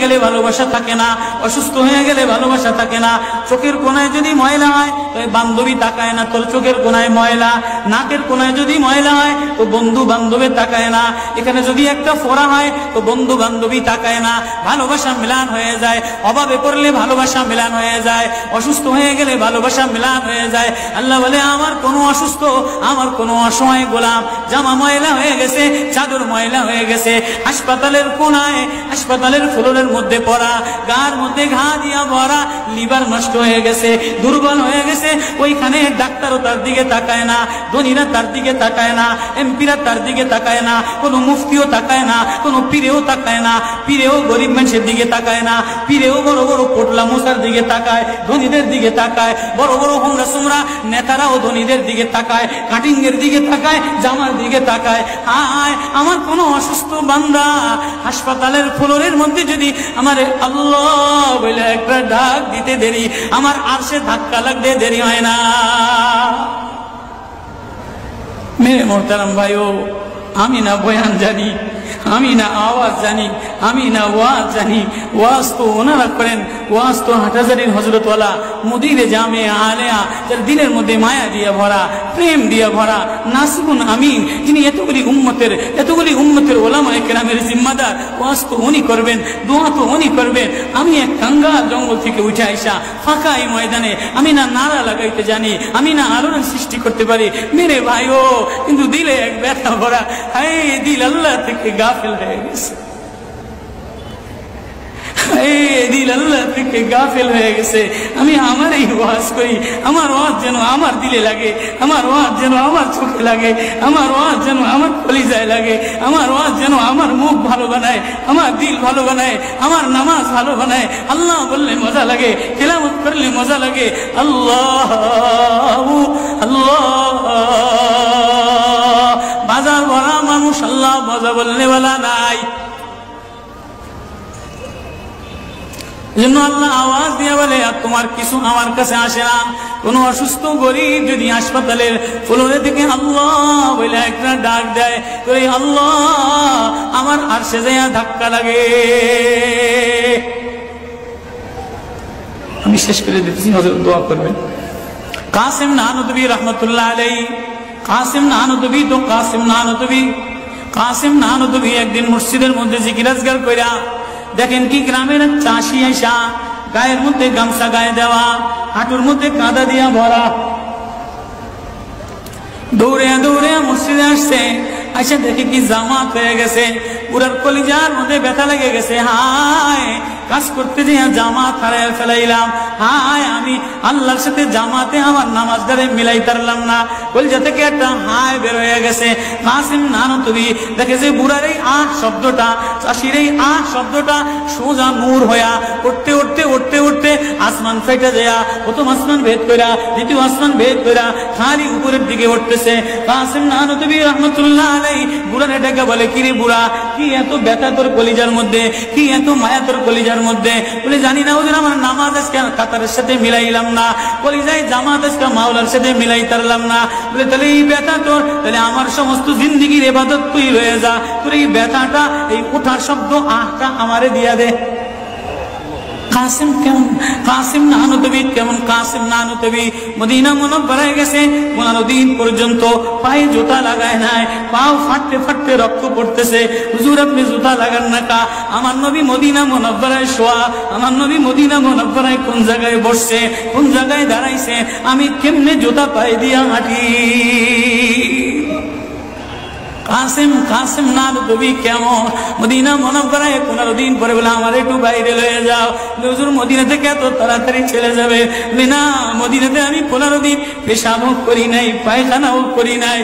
গেলে ভালোবাসা থাকে না, অসুস্থ হয়ে গেলে ভালোবাসা থাকে না। চোখের কোনায় যদি ময়লা হয় তো বান্ধবী তাকায় না, তোর চোখের কোনায় ময়লা। নাকের কোনায় যদি ময়লা হয় তো বন্ধু বান্ধবী তাকায় না। এখানে যদি একটা ফোড়া হয় তো বন্ধু বান্ধবী তাকায় না। ভালোবাসা মিলান হয়ে যায়, অভাবে পড়লে ভালোবাসা মিলান হয়ে যায়, অসুস্থ হয়ে গেলে ভালোবাসা মিলান হয়ে যায়। আল্লাহ বলে আমার কোনো অসুস্থ, আমার কোনো অসহায় গোলাম জামা ময়লা হয়ে গেছে, চাদর ময়লা হয়ে গেছে, হাসপাতালের কোনায় হাসপাতালের ফ্লোরের মধ্যে পড়া, গার মধ্যে ঘা দিয়া ভরা, লিভার নষ্ট হয়ে গেছে, দুর্বল হয়ে গেছে, ওইখানে ডাক্তারও তার দিকে তাকায় না, ধনীরা তার দিকে তাকায় না, এমপিরা তার দিকে তাকায় না, কোনো মুফতিও তাকায় না, কোনো পীরেও তাকায় না, পীরেও গরিব মানুষের দিকে তাকায় না, পীরেও বড় বড় পোটলা মশার দিকে তাকায়, ধনীদের দিকে তাকায়, বড় বড় হোমরা সোমরা নেতারাও ধনীদের দিকে তাকায়, কাটিং এর দিকে তাকায়, জামার দিকে তাকায়। হায় আমার কোনো অসুস্থ বান্দা হাসপাতালের ফ্লোরের মধ্যে যদি আমার আল্লাহ বলে একটা ডাক দিতে দেরি, আমার আরশে ধাক্কা লাগতে দেরি হয় না। মেরে মোহতারাম ভাইও, আমি না বয়ান জানি, আমি না আওয়াজ জানি, আমি না ওয়াজ জানি, ওয়াজ তো ওনারা করেন, ওয়াজ তো হাটহাজারীর হযরতওয়ালা মুদিরে জামে আলেয়া, যার দিলের মধ্যে মায়া দিয়ে ভরা, প্রেম দিয়ে ভরা, নাসিবুন আমিন, যিনি এতগুলি উম্মতের ওলামায়ে কেরামের জিম্মাদার। ওয়াজ তো উনি করবেন, দোয়া তো উনি করবেন। আমি এক কাঙ্গাল জঙ্গল থেকে উঠে আইসা ফাঁকা এই ময়দানে আমি না নারা লাগাইতে জানি, আমি না আলোড়ন সৃষ্টি করতে পারি মেরে ভাইও, কিন্তু দিলে এক ব্যথা ভরা। হায় দিল আল্লাহ থেকে গাফিল হয়ে গেছে, দিল আল্লাহ থেকে গাফিল হয়ে গেছে। আমি আমার এই ওয়াজ করি, আমার ওয়াজ যেন আমার দিলে লাগে, আমার ওয়াজ যেন আমার চোখে লাগে, আমার ওয়াজ যেন আমার কলিজায় লাগে, আমার ওয়াজ যেন আমার মুখ ভালো বানায়, আমার দিল ভালো বানায়, আমার নামাজ ভালো বানায়। আল্লাহ বললে মজা লাগে, তেলাওয়াত করলে মজা লাগে। আল্লাহ আল্লাহ, বাজার ভরা মানুষ, আল্লাহ মজা বললে বলা নাই। জন্য আল্লাহ আওয়াজ দিয়ে বলে আর তোমার কিছু আমার কাছে আসে না। কোন অসুস্থ গরিব যদি হাসপাতালের ফ্লোরে থেকে আল্লাহ বলে একটা ডাক দেয়, করে আল্লাহ আমার আরশে যাইয়া ধাক্কা লাগে। আমি শেষ করে দিতেছি, হযরত দোয়া করবেন। কাসিম নানুতুবি রহমতুল্লাহ আলাইহি, কাসিম নানুতুবি তো কাসিম নানুতুবি একদিন মসজিদের মধ্যে জিকির আজকার কইরা দেখেন কি গ্রামের চাষি আইসা গায়ের মধ্যে গামছা গায়ে দেওয়া, হাঁটুর মধ্যে কাদা দিয়া ভরা, দৌড়ে দৌড়ে মসজিদে আসছে। আইসা দেখে কি জামাত হয়ে গেছে, পুরার কলিজার মধ্যে ব্যথা লেগে গেছে। হায় কাজ করতে যে জামাত হারায় ফেলাইলাম, হায় আমি আল্লাহর সাথে জামাতে আমার নামাজদারে মিলাই পারলাম না। কলিজা থেকে একটা হায় বের হয়ে গেছে। কাসিম নানুতুবি দেখে যে বুড়ার এই আহ শব্দটা, চাষির এই আহ শব্দটা সোজা নূর হইয়া উঠতে উঠতে উঠতে উঠতে আসমান ফেটে যায়, প্রথম আসমান ভেদ কইরা দ্বিতীয় আসমান ভেদ কইরা খালি উপরের দিকে উঠতেছে। কাসিম নানুতুবি রহমতুল্লাহ আলাইহি বুড়ারে ডেকে বলে, কিরে বুড়া, কি এত ব্যথা তোর কলিজার মধ্যে, কি এত মায়া তোর কলিজার মধ্যে? বলে জানি না ওদের আমার নামাজ আজকে কাতারের সাথে মিলাইলাম না, কলিজায় জামাত আজকে মাওলার সাথে মিলাই তারলাম না। বলে তাহলে এই ব্যথা তোর, তাহলে আমার সমস্ত জিন্দিগির ইবাদত তুই রয়ে যা, তোর এই ব্যথাটা, এই ওঠার শব্দ আহটা আমারে দিয়া দে। কাসিম কেমন, কাসিম নানুতুবি কেমন? কাসিম নানুতুবি মদিনা মুনাওয়ারায় গেছে, 15 দিন পর্যন্ত পায়ে জুতা লাগায় নাই, পাও ফাটতে ফাটতে রক্ত পড়তেছে। হুজুর আপনি জুতা লাগান না কা? আমার নবী মদিনা মুনাওয়ারায় শোয়া, আমার নবী মদিনা মুনাওয়ারায় কোন জায়গায় বসছে, কোন জায়গায় দাঁড়াইছে, আমি কেমনে জুতা পায়ে দিয়া হাঁটি? কাসিম নানুতুবি কেমন? মদিনা মুনাওয়ারায় 15 দিন পরে বলে আমার একটু বাইরে লয়ে যাও। হুজুর মদিনা থেকে এত তাড়াতাড়ি চলে যাবে? না, মদিনাতে আমি 15 দিন পেশাবও করি নাই, পায়খানাও করি নাই।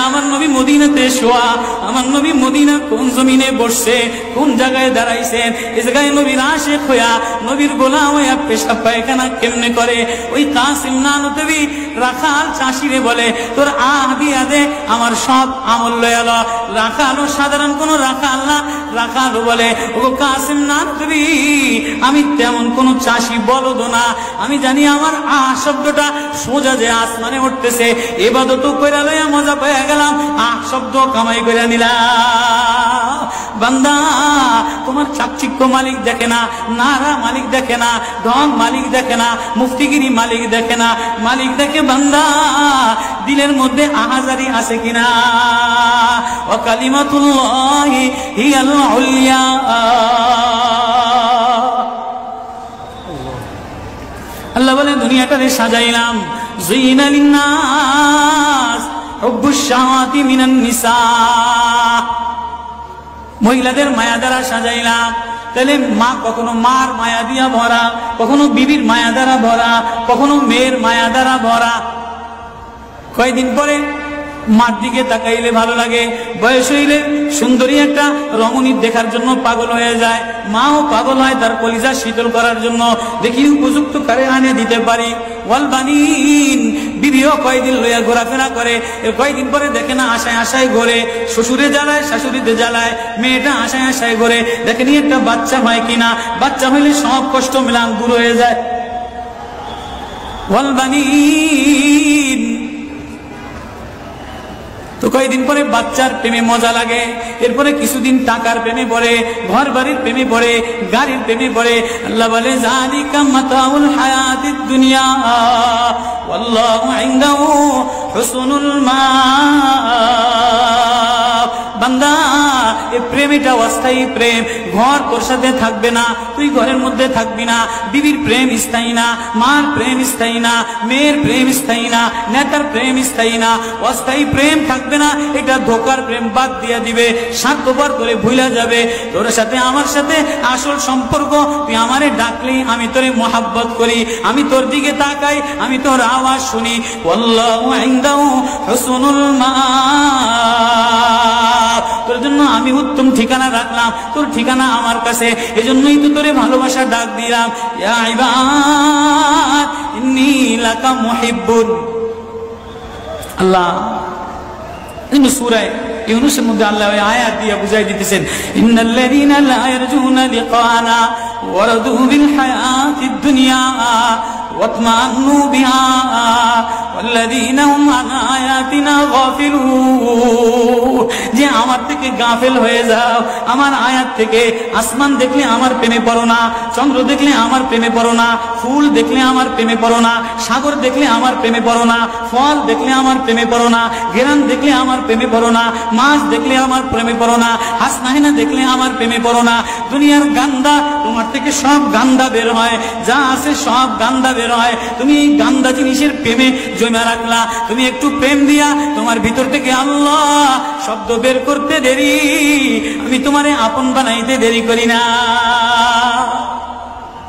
আমার নবী মদিনাতে শোয়া, আমার নবী মদিনা কোন জমিনে বসছে, কোন জায়গায় দাঁড়াইছেন, এই জায়গায় নবীর আশিক হইয়া, নবীর গোলাম হইয়া পেশাব পায়খানা কেমনে করে? ওই কাসিম নানুতুবি রাখাল চাষিরে বলে, তোর আহ দিয়া দে, আমার সব আমল লয়া। রাখালো সাধারণ কোন রাখাল না, রাখালো বলে, ও কাসিম নানুতুবি আমি তেমন কোন চাষি বলদ না, আমি জানি আমার আহ শব্দটা সোজা যে আসমানে উঠতেছে, ইবাদত কইরা লইয়া মজা পেয়ে গেলাম, শব্দ কামাই করে নিলাম। বান্দা তোমার চাকচিক্য মালিক দেখে না, নারা মালিক দেখে না, ধন মালিক দেখে না, মুফতিগিরি মালিক দেখে না, মালিক দেখে বান্দা দিলের মধ্যে আহাজারি আছে কিনা। ওয়া কালিমাতুল্লাহি হিয়াল উলিয়া। আল্লাহ বলে দুনিয়াটারে সাজাইলাম, যুইনা লিন্নাস হুব্বুশ শাহাওয়াতি মিনান নিসা, মহিলাদের মায়া দ্বারা সাজাইলাম। তাহলে মা কখনো মার মায়া দিয়া ভরা, কখনো বিবির মায়া দ্বারা ভরা, কখনো মেয়ের মায়া দ্বারা ভরা। কয়েকদিন পরে মার দিকে তাকাইলে ভালো লাগে, বয়স হইলে সুন্দরী একটা রমণী দেখার জন্য পাগল হয়ে যায়, মাও পাগল হয় তার কলিজা শীতল করার জন্য, দেখি উপযুক্ত কারে আনে দিতে পারি। ওয়াল বানিন, বিবিও কয়েকদিন লইয়া ঘোরাফেরা করে, কয়েকদিন পরে দেখে না আশায় আশায় ঘোরে, শ্বশুরে জ্বালায় শাশুড়িতে জ্বালায়, মেয়েটা আশায় আশায় ঘোরে, দেখেনি একটা বাচ্চা হয় কিনা, বাচ্চা হইলে সব কষ্ট মিলান দূর হয়ে যায়। ওয়াল বানিন, তো কয়েকদিন পরে বাচ্চার প্রেমে মজা লাগে, এরপরে কিছুদিন টাকার প্রেমে পড়ে, ঘর বাড়ির প্রেমে পড়ে, গাড়ির প্রেমে পড়ে। আল্লাহ বলে যালিকা মাতাউল হায়াতিদ দুনিয়া ওয়াল্লাহু ইনদাহু হুসনুল মাআব। বান্দা এই প্রেম এটা অস্থায়ী প্রেম, ঘর তোর সাথে থাকবে না, তুই ঘরের মধ্যে থাকবি না, বিবির প্রেম স্থায়ী না, মার প্রেম স্থায়ী না, মেয়ের প্রেম স্থায়ী না, নেতার প্রেম স্থায়ী না, অস্থায়ী প্রেম থাকবে না। এটা ধোকার প্রেম বাদ দিয়ে দিবে, স্বার্থপর করে ভুলে যাবে। তোর সাথে আমার সাথে আসল সম্পর্ক, তুই আমারে ডাকলি আমি তোরে মোহাব্বত করি, আমি তোর দিকে তাকাই, আমি তোর আওয়াজ শুনি। আল্লাহু ইনদাহু হুসনুল মাআব, তোর জন্য আমি উত্তম ঠিকানা রাখলাম, তোর ঠিকানা আমার কাছে, এজন্যই তো তোরে ভালোবাসা ডাক দিলাম। ইয়া ইবাদ ইন্নী লাকা মুহিব্বুন। আল্লাহ সূরা ইউনূসের মধ্যে আল্লাহ ওই আয়াত দিয়ে বুঝাই দিতেছেন, ইন্নাল্লাযীনা লা ইয়ারজুনা লিকানা ওয়া রাদু বিল হায়াতিদ দুনিয়া ওয়াতমান্নু বিহা ওয়াল্লাযীনা হুম আন আয়াতিনা গাফিলুন। যে আমার থেকে গাফেল হয়ে যাও, আমার আয়াত থেকে। আসমান দেখলে আমার প্রেমে পড়ো না, চন্দ্র দেখলে আমার প্রেমে পড়ো না, ফুল দেখলে আমার প্রেমে পড়ো না, সাগর দেখলে আমার প্রেমে পড়ো না, ফল দেখলে আমার প্রেমে পড়ো না, ঘেরান দেখলে আমার প্রেমে পড়ো না, মাছ দেখলে আমার প্রেমে পড়ো না, হাসনাহিনা দেখলে আমার প্রেমে পড়ো না। দুনিয়ার গান্দা, তোমার থেকে সব গান্দা বের হয়, যা আছে সব গান্দা বের হয়। তুমি এই গান্দা জিনিসের প্রেমে জমা রাখলা, তুমি একটু প্রেম দিয়া তোমার ভিতর থেকে আল্লাহ শব্দ বের করতে দেরি, আমি তোমারে আপন বানাইতে দেরি করি না।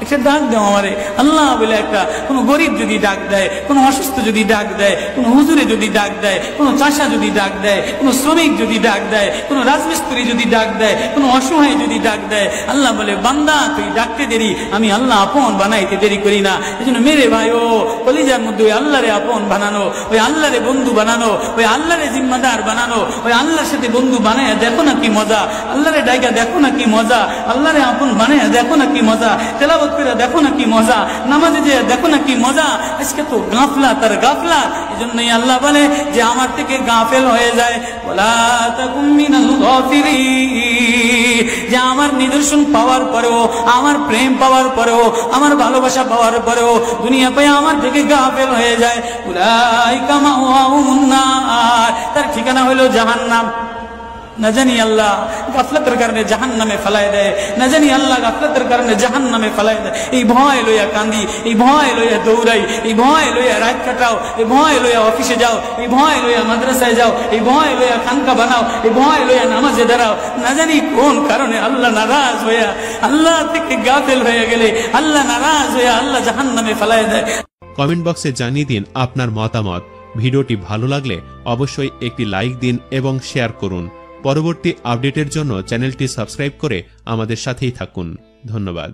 একটা ডাক দাও আমারে আল্লাহ বলে, একটা কোনো গরিব যদি ডাক দেয়, কোনো অসুস্থ যদি ডাক দেয়, কোনো হুজুরে যদি ডাক দেয়, কোনো চাষা যদি ডাক দেয়, কোনো শ্রমিক যদি ডাক দেয়, কোনো রাজমিস্ত্রি যদি ডাক দেয়, কোনো অসহায় যদি ডাক দেয়, আল্লাহ বলে বান্দা তুই ডাকতে দেরি, আমি আল্লাহ আপন বানাইতে দেরি করি না। এই জন্য মেরে ভাই ও কলিজার মধ্যে ওই আল্লাহরে আপন বানানো, ওই আল্লাহরে বন্ধু বানানো, ওই আল্লাহরে জিম্মাদার বানানো, ওই আল্লাহর সাথে বন্ধু বানায় দেখো না কি মজা, আল্লাহরে ডাইকা দেখো না কি মজা, আল্লাহরে আপন বানায় দেখো না কি মজা, তেলাওয়াত করে দেখো না কি মজা, নামাজে যে দেখো না কি মজা। আজকে তো গাফলা তার গাফলা। এই জন্যই আল্লাহ বলে যে আমার থেকে গাফেল হয়ে যায়, ওয়ালা তাকুম মিনাল গাফিলিন, যে আমার নিদর্শন পাওয়ার পরেও, আমার প্রেম পাওয়ার পরেও, আমার ভালোবাসা পাওয়ার পরেও দুনিয়া পেয়ে আমার থেকে গাফেল হয়ে যায়। উলাইকা মাওয়াহুমুন নার, তার ঠিকানা হলো জাহান্নাম। না জানি আল্লাহ গাফলতের কারণে জাহান্নামে ফেলায় দেয়, না জানি আল্লাহ গাফলতের কারণে জাহান্নামে ফেলায় দেয়। এই ভয় লইয়া কান্দি, এই ভয় লইয়া দৌড়াই, এই ভয় লইয়া রাত কাটাও, এই ভয় লইয়া অফিসে যাও, এই ভয় লইয়া মাদ্রাসায় যাও, এই ভয় লইয়া খানকা বানাও, এই ভয় লইয়া নামাজে দাঁড়াও। না জানি কোন কারণে আল্লাহ নারাজ হইয়া, আল্লাহ থেকে গাফেল হয়ে গেলে আল্লাহ নারাজ হইয়া আল্লাহ জাহান্নামে ফেলায় দেয়। কমেন্ট বক্সে জানিয়ে দিন আপনার মতামত। ভিডিওটি ভালো লাগলে অবশ্যই একটি লাইক দিন এবং শেয়ার করুন। পরবর্তী আপডেটের জন্য চ্যানেলটি সাবস্ক্রাইব করে আমাদের সাথেই থাকুন। ধন্যবাদ।